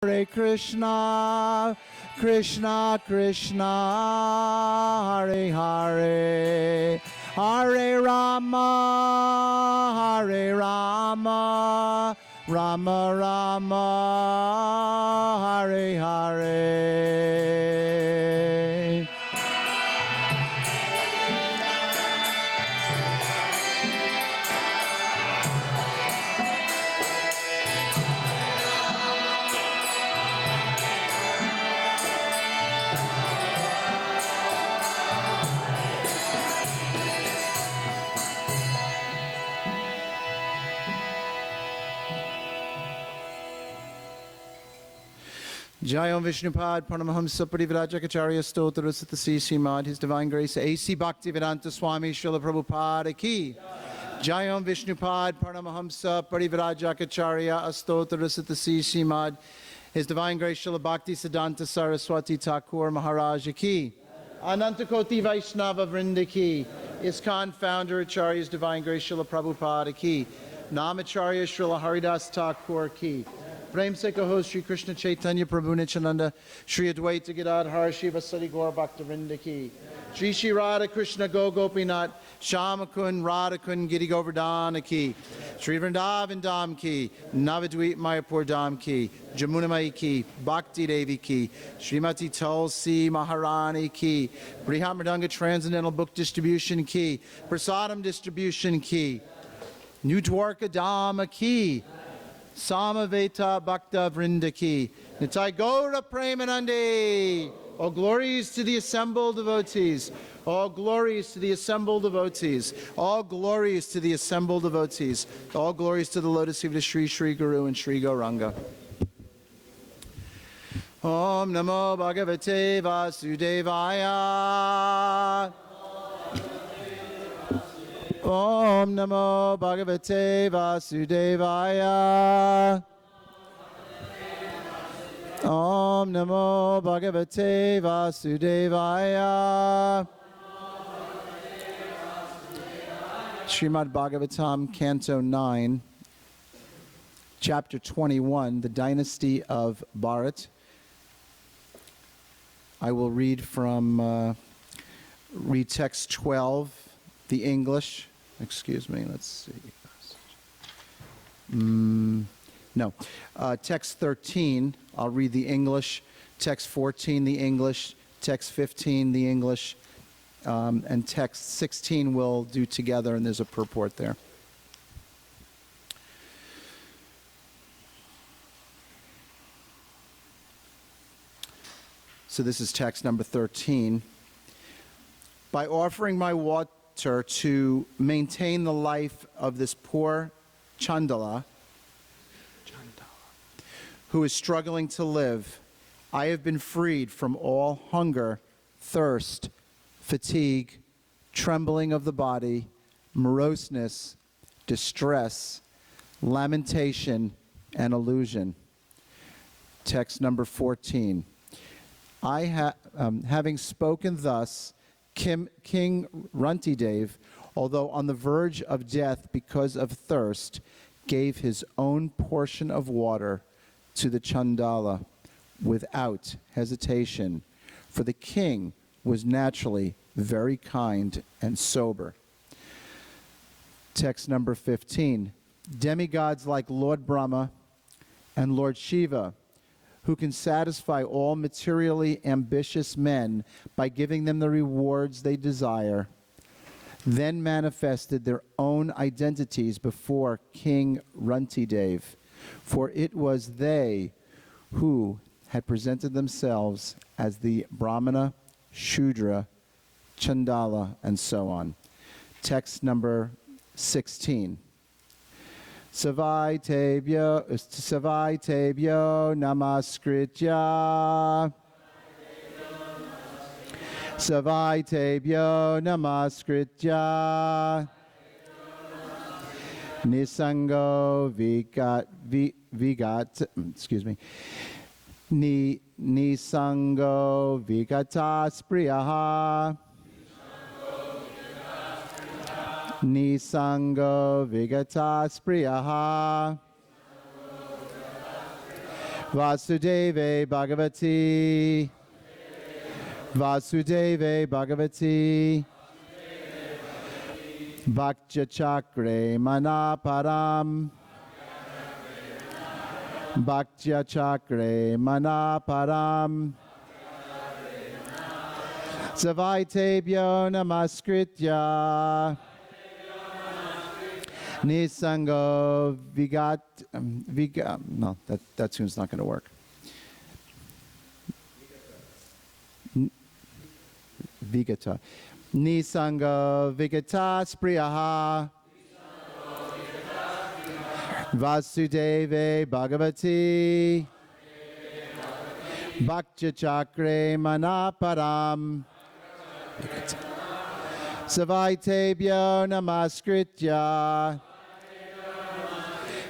Hare Krishna, Krishna Krishna, Hare Hare, Hare Rama, Hare Rama, Rama Rama, Hare Hare. Jayam Vishnupad Paramahamsa Parivrajakacharya Stotra Satasi Simad, His Divine Grace A.C. Bhaktivedanta Swami Srila Prabhupada Ki. Jayam Vishnupad Paramahamsa Parivrajakacharya Stotra Satasi Simad, His Divine Grace Srila Bhakti Siddhanta Saraswati Thakur Maharaj Ki. Anantakoti Vaishnava Vrinda Ki. ISKCON Founder Acharya's Divine Grace Srila Prabhupada Ki. Namacharya Srila Haridas Thakur Ki. Prem se kaho Shri Krishna Chaitanya Prabhu Nityananda, Shri Advaita Gadadhar Shiva Sati Gaur Bhaktivinoda Ki. Shri Shri Radha Krishna Go Gopinath, Shamakun Radhakun Giri Govardhana Ki. Shri Vrindavan Dham Ki, Navadvip Mayapur Dham Ki, Jamuna Mai Ki, Bhakti Devi Ki, Srimati Tulsi Maharani Ki, Brihat Mridanga Transcendental Book Distribution Ki, Prasadam Distribution Ki, New Dwarka Dhama Ki, Samaveta Bhakta Vrinda Ki. Nitai Gaura Premanande. All glories to the assembled devotees. All glories to the assembled devotees. All glories to the assembled devotees. All glories to the lotus feet of Sri Sri Guru and Sri Gauranga. Om Namo Bhagavate Vasudevaya. Om Namo Bhagavate Vasudevaya. Om Namo Bhagavate Vasudevaya. Srimad Bhagavatam, Canto 9, Chapter 21, The Dynasty of Bharat. I will read text 12, the English. Excuse me, let's see. Text 13, I'll read the English. Text 14, the English. Text 15, the English. And text 16 we'll do together, and there's a purport there. So this is text number 13. By offering my water to maintain the life of this poor Chandala, who is struggling to live, I have been freed from all hunger, thirst, fatigue, trembling of the body, moroseness, distress, lamentation, and illusion. Text number 14. Having spoken thus, King Runtidev, although on the verge of death because of thirst, gave his own portion of water to the Chandala without hesitation, for the king was naturally very kind and sober. Text number 15. Demigods like Lord Brahma and Lord Shiva, who can satisfy all materially ambitious men by giving them the rewards they desire, then manifested their own identities before King Runtidev, for it was they who had presented themselves as the Brahmana, Shudra, Chandala, and so on. Text number 16. Savai Tebyo Namaskritya. Savai Tebyo Namaskritya. Nisango Nisango Vigata Spriyaha. Nisango Vigata Spriyaha. Vasudeve Bhagavati. Vasudeve Bhagavati. Bhaktya Chakre Manaparam. Bhaktya Chakre Manaparam. Savaitebhyo Namaskritya. Nisango no, that tune's not going to work. Vigata. Nisanga Vigata Spriyaha. Vasudeve Bhagavati. Bhaktya Chakre Manaparam. Savaitebhyo Namaskritya.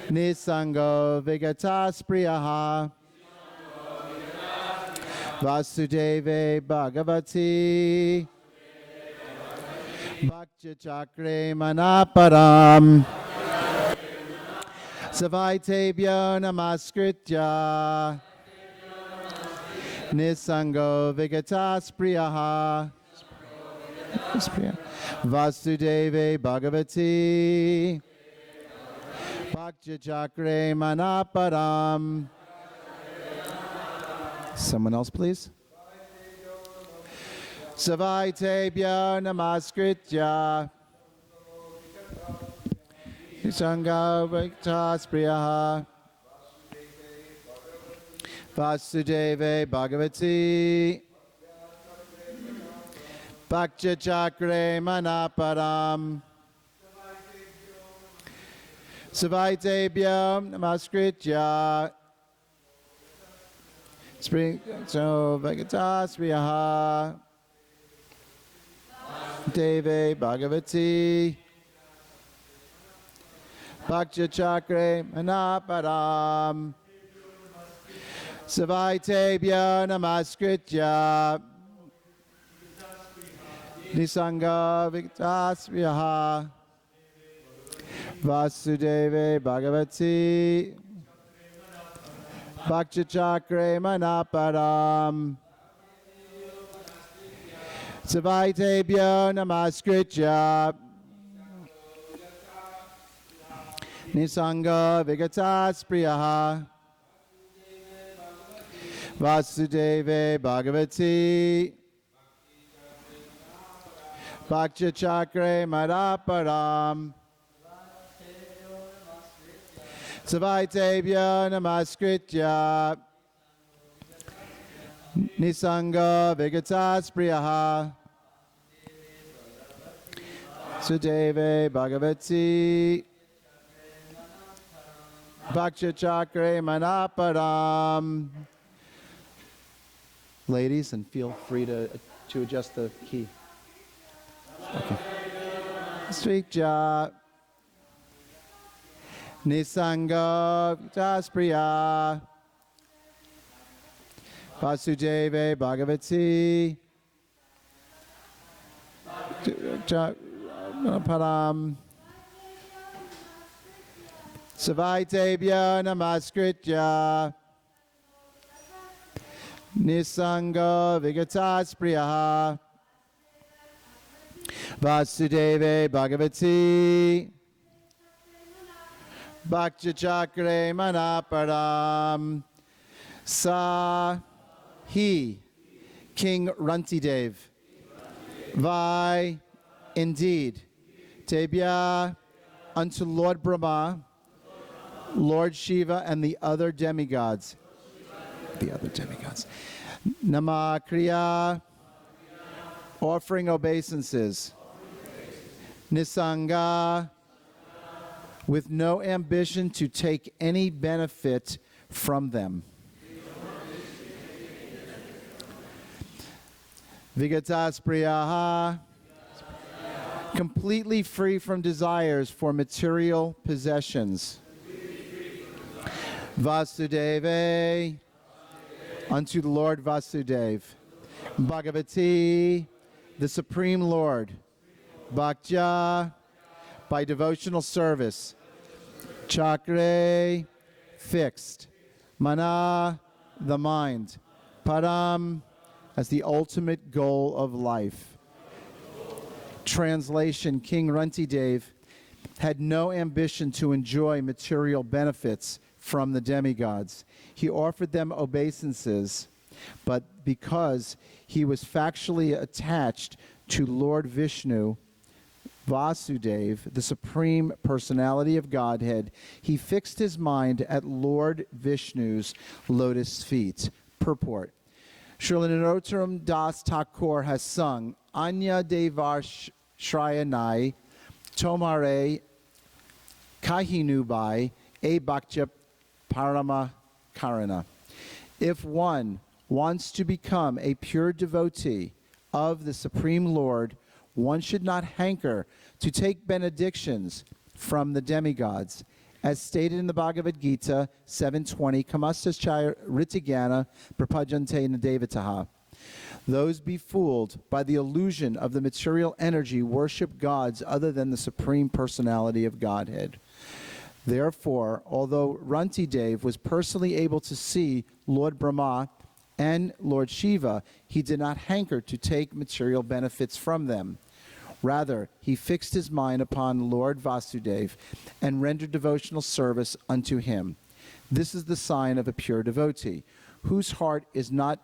Nisango Vigata Spriyaha. Vasudeve Bhagavati. Bhaktya Chakre Manaparam. Savaitebhyo Namaskritya. Nisango Vigata Spriyaha. Vasudeve Bhagavati. Bhaktya Chakre Manaparam. Someone else, please. Savaitebhyo Namaskritya. Nisanga Vigata Spriyaha. Vasudeve Bhagavati. Bhaktya Chakre Manaparam. Savaitebhyo Namaskritya. Spring so Vigata Spriyaha. Deve Bhagavati. Bhaktya Chakre Manaparam. Savaitebhyo Namaskritya. Nisanga Vigata Spriyaha. Vasudeve Bhagavati. Bhaktya Chakre Manaparam. Savaitebhyo Namaskritya. Nisanga Vigata Spriyaha. Vasudeve Bhagavati. Bhaktya Chakre Manaparam. Savaitebhyo Namaskritya. Nisanga Vigata Spriyaha. Sudeve Bhagavati. Bhaktya Chakre Manaparam. Ladies, and feel free to adjust the key. Okay. Svikja. Nisanga Vigata Vasudeve Bhagavati. Param. Savaitebhyo Namaskritya. Nisanga Vigata Spriyaha. Vasudeve Bhagavati. Bhaktya Chakre Manaparam. Sa he, King Rantidev. Vai, indeed. Tebya, unto Lord Brahma, Lord Shiva, and the other demigods. Nama Kriya, offering obeisances. Nisanga, with no ambition to take any benefit from them. Vigataspriyaha, completely free from desires for material possessions. Vasudeve, unto the Lord Vasudev. Bhagavati, the Supreme Lord. Bhaktya, by devotional service. Chakre, fixed. Mana, the mind. Param, as the ultimate goal of life. Translation: King Runtidev had no ambition to enjoy material benefits from the demigods. He offered them obeisances, but because he was factually attached to Lord Vishnu, Vasudeva, the Supreme Personality of Godhead, he fixed his mind at Lord Vishnu's lotus feet. Purport. Srila Narottam Das Thakur has sung, Anya Devar Shrayanai, Tomare Kahinubai, E Bhaktya Parama Karana. If one wants to become a pure devotee of the Supreme Lord, one should not hanker to take benedictions from the demigods. As stated in the Bhagavad Gita 7:20, Kamastaschaya Ritigana Prapajante Nadevataha. Those befooled by the illusion of the material energy worship gods other than the Supreme Personality of Godhead. Therefore, although Runtidev was personally able to see Lord Brahma and Lord Shiva, he did not hanker to take material benefits from them. Rather, he fixed his mind upon Lord Vasudeva and rendered devotional service unto him. This is the sign of a pure devotee, whose heart is not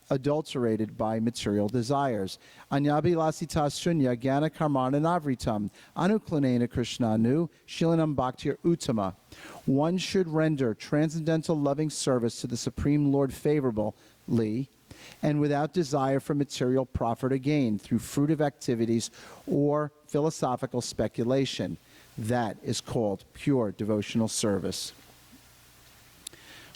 adulterated by material desires. Anyabhilasita shunya jnana karmana navritam anuklonena krishnanu shilanam bhaktir uttama. One should render transcendental loving service to the Supreme Lord favorably and without desire for material profit or gain through fruitive activities or philosophical speculation. That is called pure devotional service.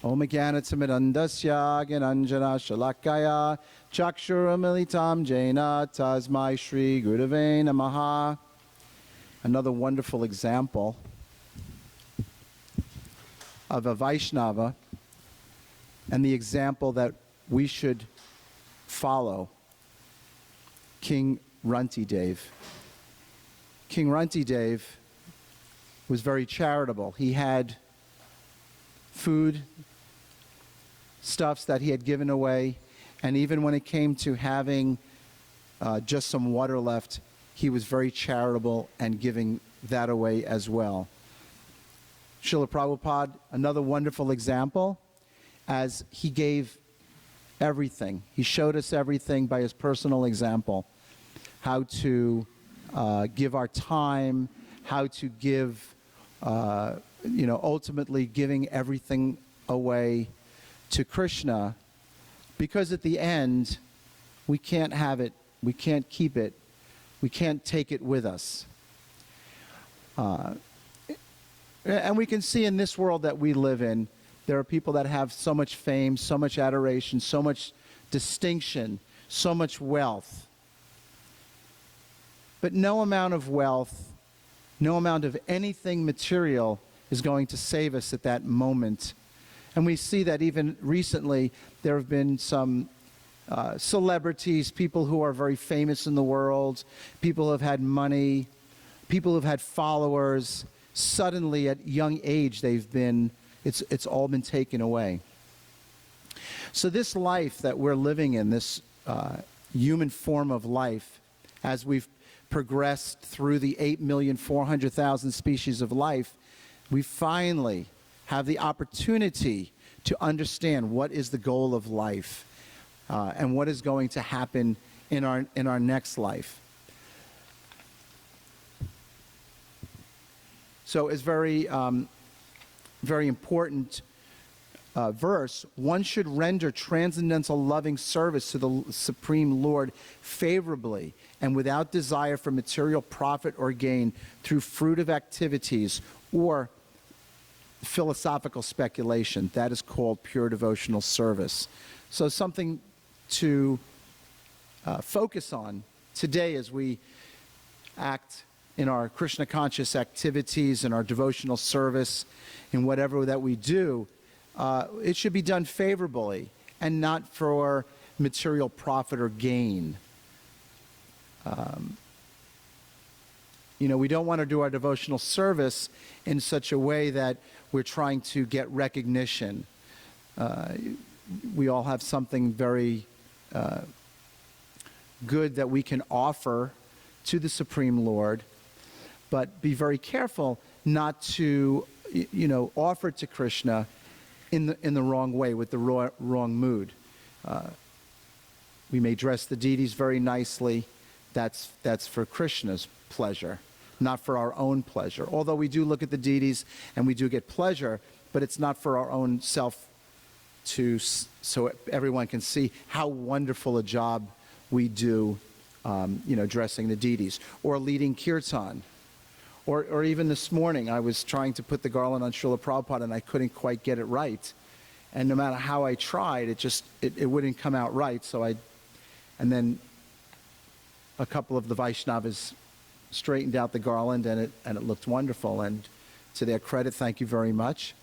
Om Jnanatamidandasya Gyananjana Shalakaya Chakshuramilitam Jaina Tasmai Shri Gurave Namaha. Another wonderful example of a Vaishnava and the example that we should follow. King Runtidev. King Runtidev was very charitable. He had food, stuffs that he had given away, and even when it came to having just some water left, he was very charitable and giving that away as well. Srila Prabhupada, another wonderful example, as he gave everything. He showed us everything by his personal example, how to give our time, how to give, ultimately giving everything away to Krishna, because at the end, we can't have it, we can't keep it, we can't take it with us. And we can see in this world that we live in, there are people that have so much fame, so much adoration, so much distinction, so much wealth. But no amount of wealth, no amount of anything material is going to save us at that moment. And we see that even recently there have been some celebrities, people who are very famous in the world, people who have had money, people who have had followers. Suddenly at young age it's all been taken away. So this life that we're living in, this human form of life, as we've progressed through the 8,400,000 species of life, we finally have the opportunity to understand what is the goal of life and what is going to happen in our next life. So it's very important verse. One should render transcendental loving service to the Supreme Lord favorably and without desire for material profit or gain through fruitive activities or philosophical speculation. That is called pure devotional service. So something to focus on today as we act in our Krishna conscious activities and our devotional service, in whatever that we do, it should be done favorably and not for material profit or gain. We don't want to do our devotional service in such a way that we're trying to get recognition. we all have something very good that we can offer to the Supreme Lord, but be very careful not to, offer it to Krishna in the wrong way, with the wrong mood. We may dress the deities very nicely. That's for Krishna's pleasure, not for our own pleasure. Although we do look at the deities and we do get pleasure, but it's not for our own self, so everyone can see how wonderful a job we do, dressing the deities, or leading kirtan. Or even this morning, I was trying to put the garland on Srila Prabhupada, and I couldn't quite get it right. And no matter how I tried, it wouldn't come out right. And then a couple of the Vaishnavas straightened out the garland, and it looked wonderful. And to their credit, thank you very much.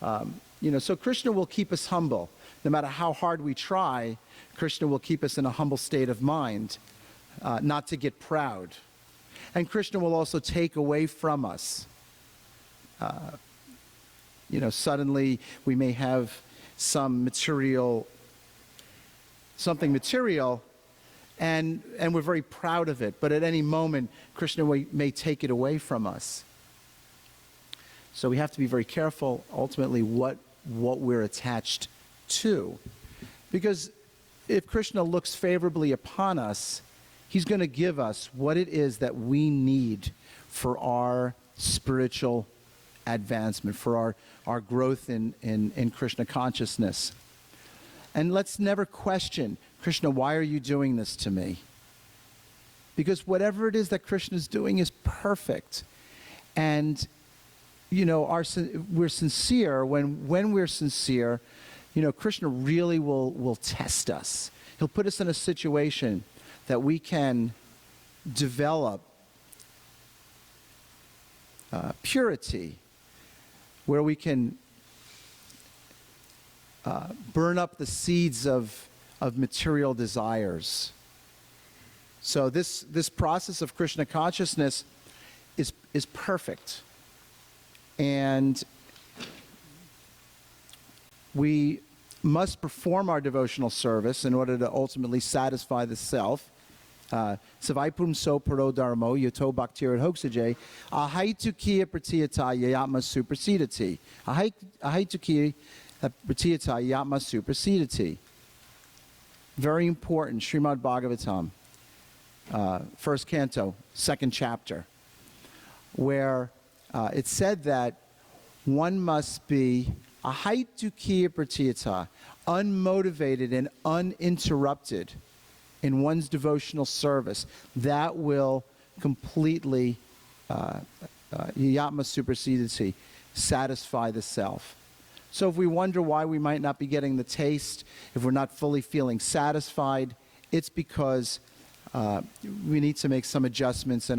So Krishna will keep us humble. No matter how hard we try, Krishna will keep us in a humble state of mind, not to get proud. And Krishna will also take away from us. Suddenly we may have something material, and we're very proud of it. But at any moment, Krishna may take it away from us. So we have to be very careful, ultimately, what we're attached to. Because if Krishna looks favorably upon us, he's going to give us what it is that we need for our spiritual advancement, for our growth in Krishna consciousness. And let's never question, Krishna, why are you doing this to me? Because whatever it is that Krishna is doing is perfect. And, we're sincere. When we're sincere, Krishna really will test us. He'll put us in a situation that we can develop purity, where we can burn up the seeds of material desires. So this process of Krishna consciousness is perfect. And we must perform our devotional service in order to ultimately satisfy the self. Savaipum so paro dharmo yato bhaktirat hoksajay ahaitukiya pratiyata yayatma supersedati. Ahaitukiya pratiyata yayatma supersedati. Very important, Srimad Bhagavatam, first canto, second chapter, where it said that one must be ahaitukiya pratiyata, unmotivated and uninterrupted in one's devotional service. That will completely, yatma supersedati, satisfy the self. So if we wonder why we might not be getting the taste, if we're not fully feeling satisfied, it's because we need to make some adjustments in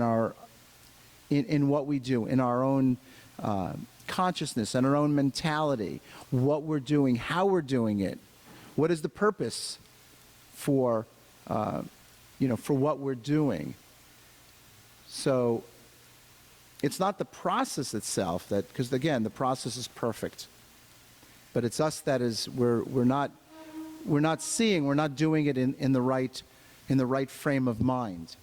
what we do, in our own consciousness and our own mentality, what we're doing, how we're doing it, what is the purpose for what we're doing. So it's not the process itself because again, the process is perfect, but it's us that is we're not seeing, we're not doing it in the right frame of mind.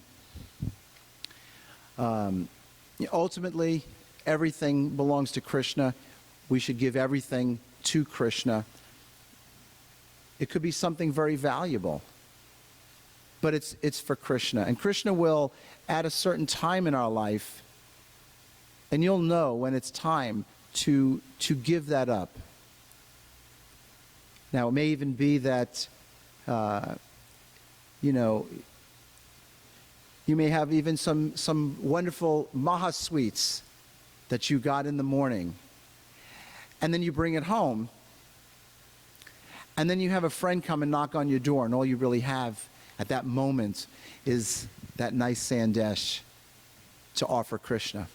Ultimately, everything belongs to Krishna. We should give everything to Krishna. It could be something very valuable, but it's for Krishna. And Krishna will, at a certain time in our life, and you'll know when it's time to give that up. Now, it may even be that, you may have even some wonderful maha sweets that you got in the morning, and then you bring it home, and then you have a friend come and knock on your door, and all you really have at that moment is that nice sandesh to offer Krishna,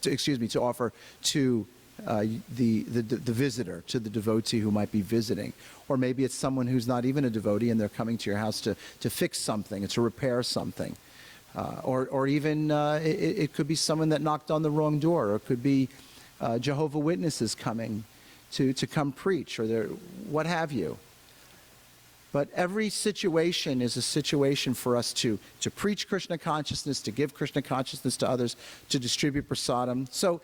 to offer to the visitor, to the devotee who might be visiting. Or maybe it's someone who's not even a devotee and they're coming to your house to fix something, to repair something. Or even it could be someone that knocked on the wrong door, or it could be Jehovah's Witnesses coming to come preach, or what have you. But every situation is a situation for us to preach Krishna consciousness, to give Krishna consciousness to others, to distribute prasadam. So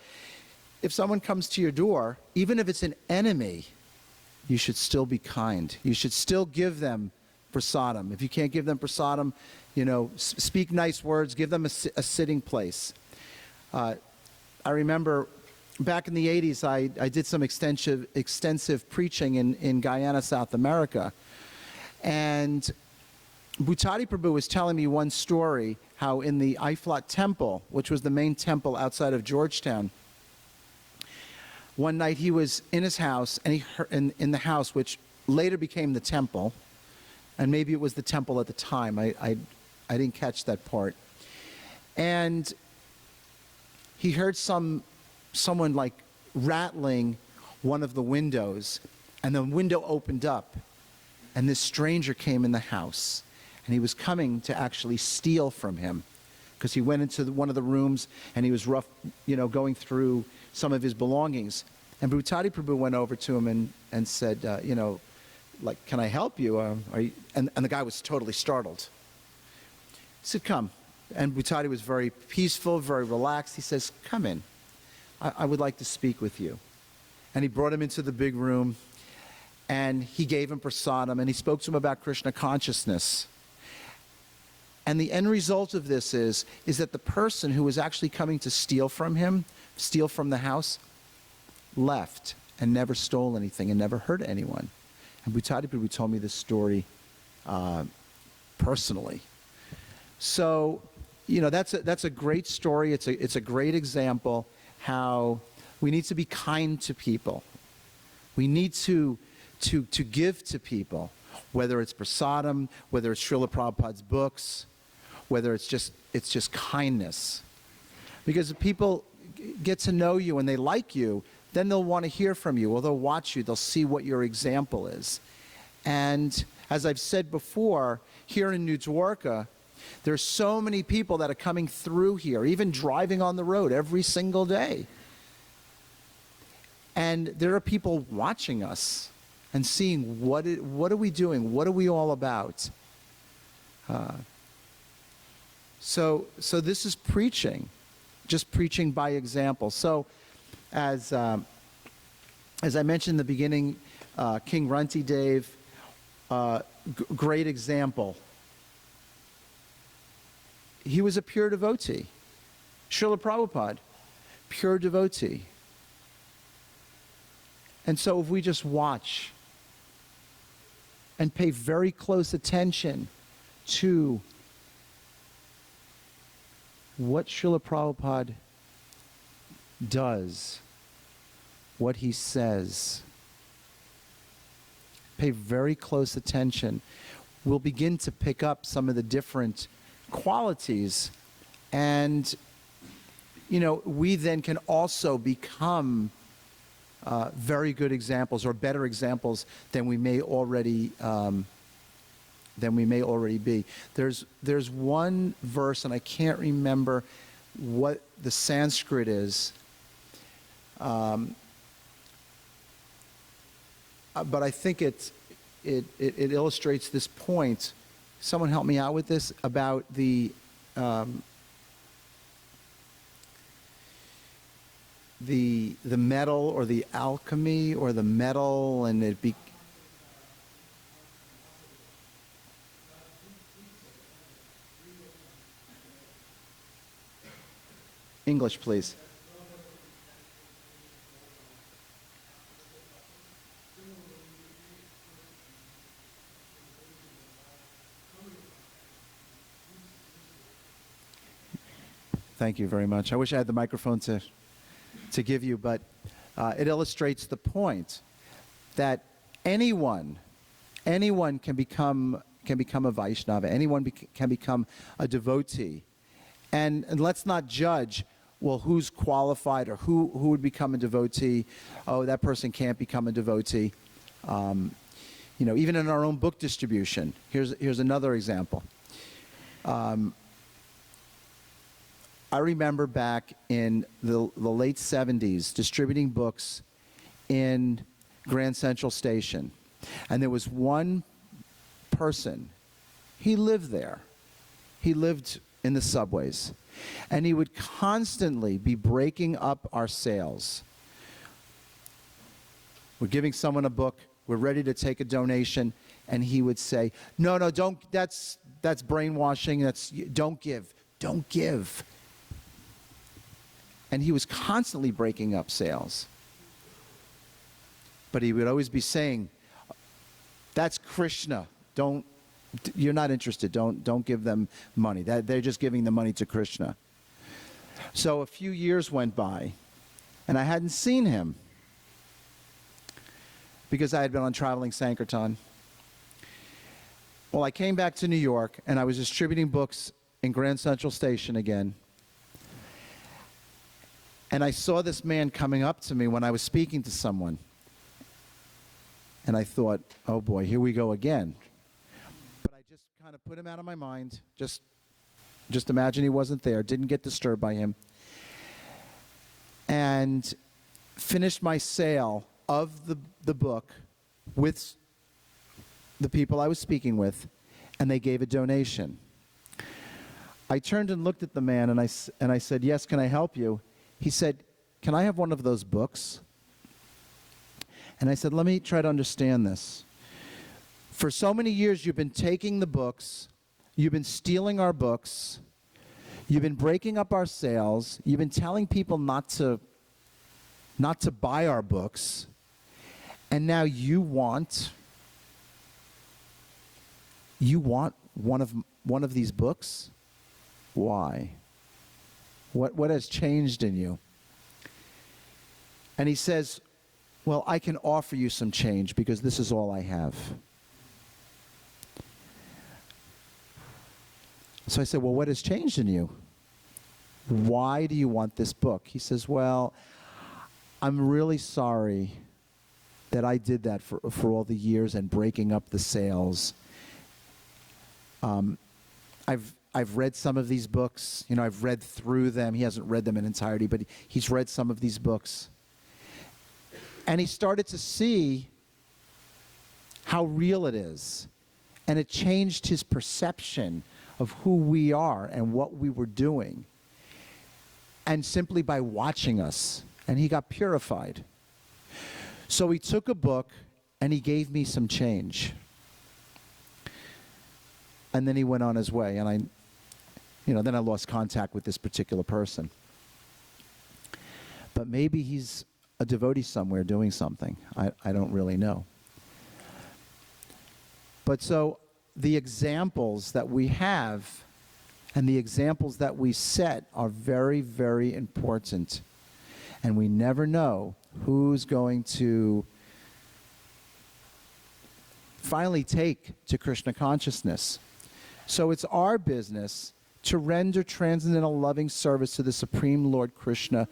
if someone comes to your door, even if it's an enemy, you should still be kind. You should still give them prasadam. If you can't give them prasadam, speak nice words, give them a sitting place. I remember back in the 80s, I did some extensive preaching in Guyana, South America. And Bhuttadi Prabhu was telling me one story, how in the Iflat Temple, which was the main temple outside of Georgetown, one night he was in his house, and he heard, in the house, which later became the temple, and maybe it was the temple at the time. I didn't catch that part. And he heard someone like rattling one of the windows, and the window opened up, and this stranger came in the house, and he was coming to actually steal from him, because he went into one of the rooms and he was going through some of his belongings. And Bhuttadi Prabhu went over to him and said, like, can I help you? And the guy was totally startled. He said, come. And Bhuttadi was very peaceful, very relaxed. He says, come in. I would like to speak with you. And he brought him into the big room, and he gave him prasadam, and he spoke to him about Krishna consciousness. And the end result of this is that the person who was actually coming to steal from the house, left and never stole anything and never hurt anyone. And Bhuttadi Prabhu told me this story personally. So, that's a great story. It's a great example how we need to be kind to people. We need to give to people, whether it's prasadam, whether it's Srila Prabhupada's books, whether it's just kindness. Because if people get to know you and they like you, then they'll want to hear from you, or they'll watch you, they'll see what your example is. And as I've said before, here in New Dwarka, there's so many people that are coming through here, even driving on the road every single day. And there are people watching us and seeing what are we doing, what are we all about. So this is preaching, just preaching by example. So as I mentioned in the beginning, King Runti Dev, great example. He was a pure devotee. Srila Prabhupada, pure devotee. And so if we just watch and pay very close attention to what Srila Prabhupada does, what he says, pay very close attention, we'll begin to pick up some of the different qualities, and we then can also become very good examples, or better examples than we may already be. There's one verse, and I can't remember what the Sanskrit is, but I think it illustrates this point. Someone help me out with this, about the metal, or the alchemy, or the metal, and it be. English, please. Thank you very much. I wish I had the microphone to give you, but it illustrates the point that anyone can become a Vaishnava. Anyone can become a devotee, and let's not judge. Well, who's qualified, or who would become a devotee? Oh, that person can't become a devotee. Even in our own book distribution. Here's another example. I remember back in the late 70s distributing books in Grand Central Station. And there was one person, he lived there. He lived in the subways. And he would constantly be breaking up our sales. We're giving someone a book, we're ready to take a donation, and he would say, no, don't, that's brainwashing, don't give. And he was constantly breaking up sales. But he would always be saying, that's Krishna. You're not interested. Don't give them money. They're just giving the money to Krishna. So a few years went by, and I hadn't seen him because I had been on traveling Sankirtan. Well, I came back to New York, and I was distributing books in Grand Central Station again. And I saw this man coming up to me when I was speaking to someone. And I thought, oh boy, here we go again. But I just kind of put him out of my mind. Just imagine he wasn't there. Didn't get disturbed by him. And finished my sale of the book with the people I was speaking with, and they gave a donation. I turned and looked at the man, and I said, yes, can I help you? He said, can I have one of those books? And I said, let me try to understand this. For so many years, you've been taking the books, you've been stealing our books, you've been breaking up our sales, you've been telling people not to buy our books, and now you want one of these books? Why? What has changed in you? And he says, well, I can offer you some change because this is all I have. So I said, well, what has changed in you? Why do you want this book? He says, well, I'm really sorry that I did that for all the years and breaking up the sales. I've read some of these books. You know, I've read through them. He hasn't read them in entirety, but he's read some of these books. And he started to see how real it is. And it changed his perception of who we are and what we were doing. And simply by watching us. And he got purified. So he took a book and he gave me some change. And then he went on his way. And then I lost contact with this particular person. But maybe he's a devotee somewhere doing something. I don't really know. But so the examples that we have and the examples that we set are very, very important. And we never know who's going to finally take to Krishna consciousness. So it's our business to render transcendental loving service to the Supreme Lord Krishna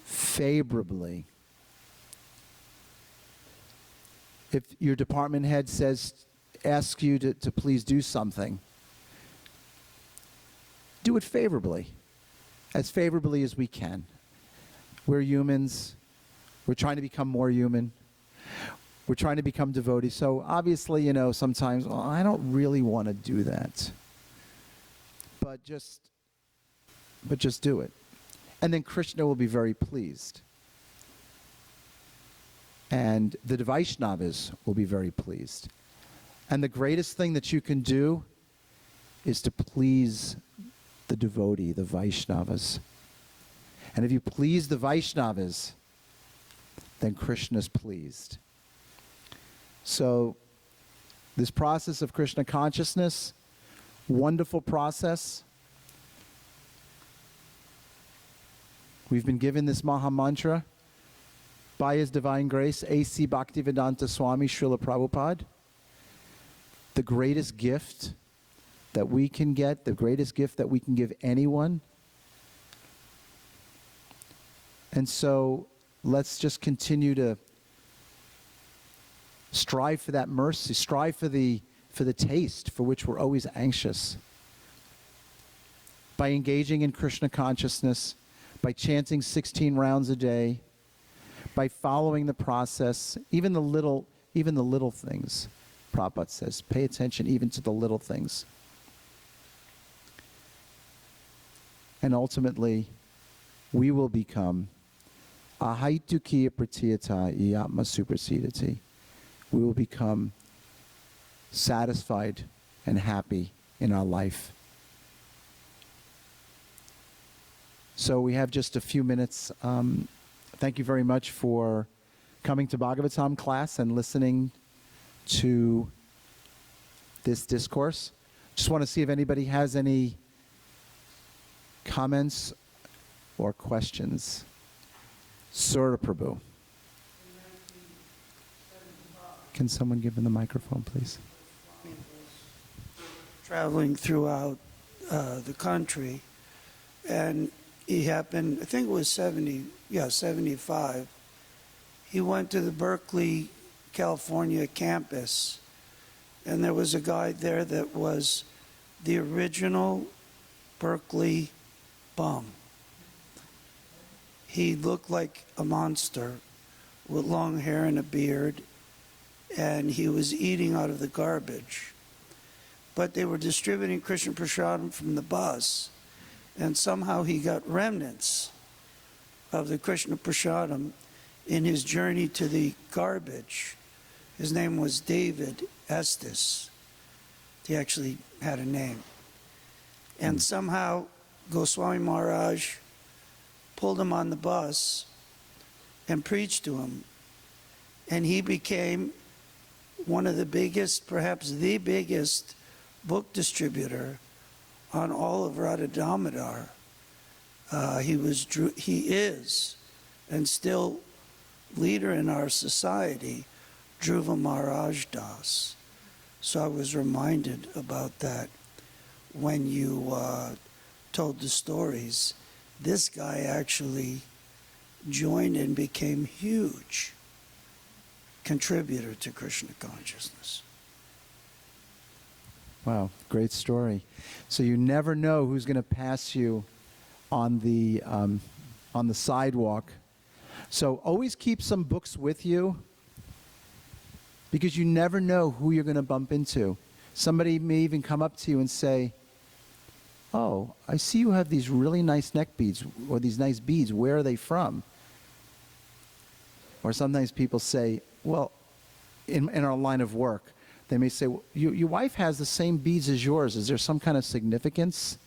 favorably. If your department head asks you to please do something, do it favorably as we can. We're humans. We're trying to become more human. We're trying to become devotees. So obviously, sometimes, well, I don't really want to do that. But just do it. And then Krishna will be very pleased. And the Vaishnavas will be very pleased. And the greatest thing that you can do is to please the devotee, the Vaishnavas. And if you please the Vaishnavas, then Krishna's pleased. So this process of Krishna consciousness, wonderful process. We've been given this Maha Mantra by His Divine Grace, A.C. Bhaktivedanta Swami Srila Prabhupada. The greatest gift that we can get, the greatest gift that we can give anyone. And so let's just continue to strive for that mercy, strive for the taste for which we're always anxious. By engaging in Krishna consciousness, by chanting 16 rounds a day, by following the process, even the little things. Prabhupada says, pay attention even to the little things. And ultimately, we will become ahaitukiya pratiyata yatma suprasidati. We will become satisfied and happy in our life. So we have just a few minutes. Thank you very much for coming to Bhagavatam class and listening to this discourse. Just want to see if anybody has any comments or questions. Sura Prabhu. Can someone give him the microphone, please? Traveling throughout the country, and he happened, I think it was 75. He went to the Berkeley, California campus, and there was a guy there that was the original Berkeley bum. He looked like a monster with long hair and a beard, and he was eating out of the garbage. But they were distributing Krishna Prasadam from the bus, and somehow he got remnants of the Krishna Prasadam in his journey to the garbage. His name was David Estes. He actually had a name. And somehow Goswami Maharaj pulled him on the bus and preached to him. And he became one of the biggest, perhaps the biggest, book distributor on all of Radha Damodar. He is, and still leader in our society, Dhruva Maharaj Das. So I was reminded about that when you told the stories. This guy actually joined and became huge contributor to Krishna consciousness. Wow, great story. So you never know who's going to pass you on the sidewalk. So always keep some books with you, because you never know who you're going to bump into. Somebody may even come up to you and say, "Oh, I see you have these really nice neck beads, or these nice beads. Where are they from?" Or sometimes people say, well, in our line of work, they may say, well, your wife has the same beads as yours. Is there some kind of significance?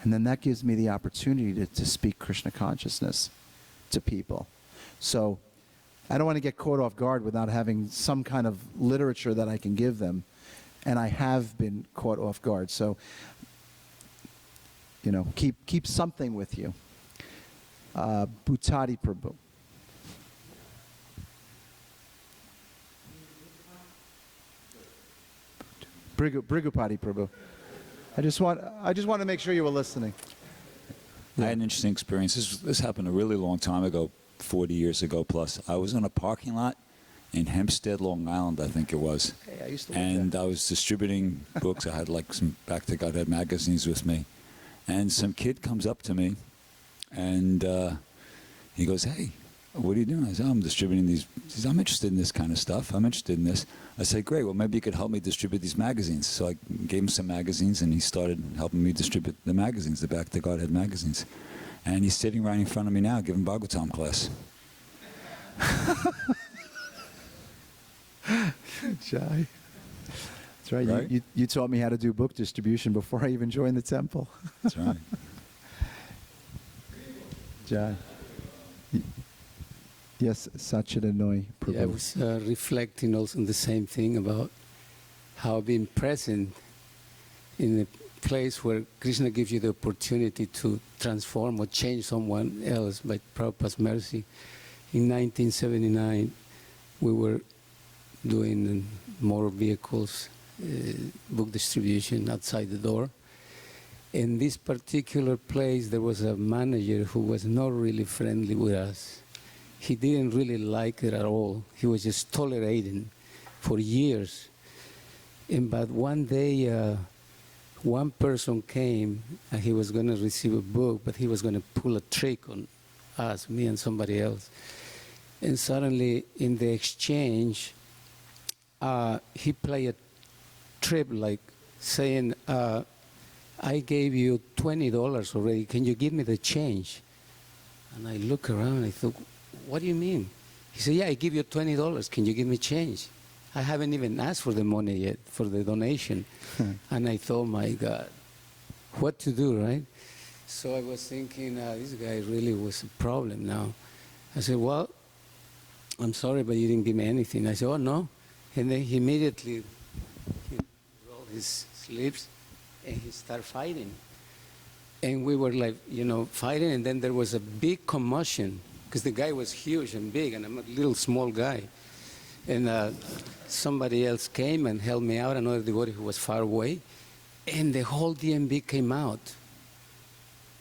And then that gives me the opportunity to speak Krishna consciousness to people. So I don't want to get caught off guard without having some kind of literature that I can give them. And I have been caught off guard. So, you know, keep something with you. Bhutati Prabhu. Brigupati Prabhu. I just want to make sure you were listening. I had an interesting experience. This happened a really long time ago, 40 years ago plus. I was in a parking lot in Hempstead, Long Island, I think it was. Hey, I used to work And there. I was distributing books. I had like some Back to Godhead magazines with me. And some kid comes up to me and he goes, "Hey, what are you doing?" I said, "I'm distributing these." He says, "I'm interested in this kind of stuff. I'm interested in this." I said, "Great, well, maybe you could help me distribute these magazines." So I gave him some magazines, and he started helping me distribute the magazines, the Back to Godhead magazines. And he's sitting right in front of me now, giving Bhagavatam class. Jai. That's right. Right? You taught me how to do book distribution before I even joined the temple. That's right. Jai. Yes, Sacinandana Prabhu. Yeah, I was reflecting also on the same thing about how being present in a place where Krishna gives you the opportunity to transform or change someone else by Prabhupada's mercy. In 1979, we were doing motor vehicles, book distribution outside the door. In this particular place, there was a manager who was not really friendly with us. He didn't really like it at all. He was just tolerating for years. But one day, one person came and he was going to receive a book, but he was going to pull a trick on us, me and somebody else. And suddenly, in the exchange, he played a trip like saying, I gave you $20 already. Can you give me the change? And I look around and I thought, what do you mean? He said, yeah, I give you $20. Can you give me change? I haven't even asked for the money yet, for the donation. And I thought, my God, what to do, right? So I was thinking, this guy really was a problem now. I said, well, I'm sorry, but you didn't give me anything. I said, oh, no. And then he immediately rolled his sleeves and he started fighting. And we were like, fighting, and then there was a big commotion because the guy was huge and big, and I'm a little small guy. And somebody else came and helped me out, another devotee who was far away, and the whole DMV came out.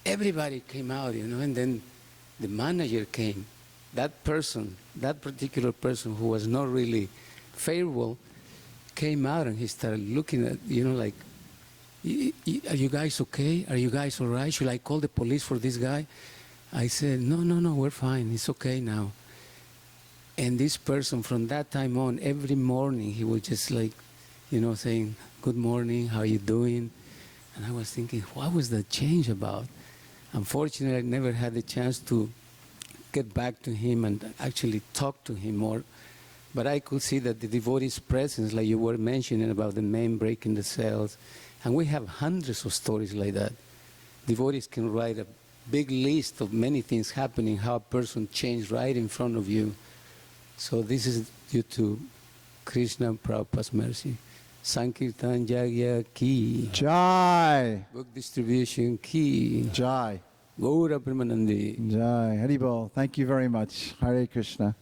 Everybody came out, and then the manager came. That person, that particular person who was not really favorable, came out and he started looking at, like, are you guys okay? Are you guys all right? Should I call the police for this guy? I said, no, we're fine. It's okay now. And this person, from that time on, every morning, he was just like, saying, good morning, how are you doing? And I was thinking, what was the change about? Unfortunately, I never had the chance to get back to him and actually talk to him more. But I could see that the devotee's presence, like you were mentioning about the man breaking the cells, and we have hundreds of stories like that. Devotees can write a big list of many things happening, how a person changed right in front of you. So this is due to Krishna Prabhupada's mercy. Sankirtan Jagya ki. Jai. Book distribution ki. Jai. Gaura Premanandi. Jai. Haribol. Thank you very much. Hare Krishna.